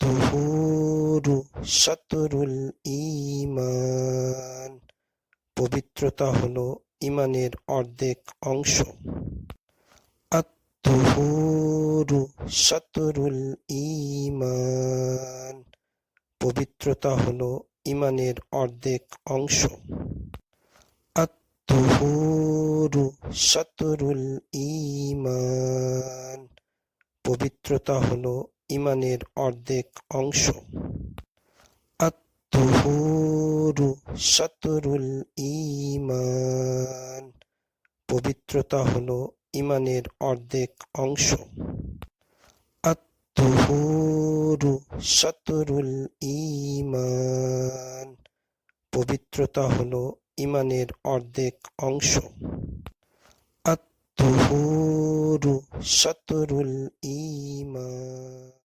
আত-তুহুরু শাতরুল ঈমান। পবিত্রতা হলো ঈমানের অর্ধেক অংশ। আত-তুহুরু শাতরুল ঈমান। পবিত্রতা হলো ঈমানের অর্ধেক অংশ। আত-তুহুরু শাতরুল ঈমান। পবিত্রতা হলো ঈমানের অর্ধেক অংশ। আত-তুহুরু শাতরুল ঈমান। পবিত্রতা হলো ঈমানের অর্ধেক অংশ। আত-তুহুরু শাতরুল ঈমান। পবিত্রতা হলো ঈমানের অর্ধেক অংশ। আত-তুহুরু শাতরুল ঈমান।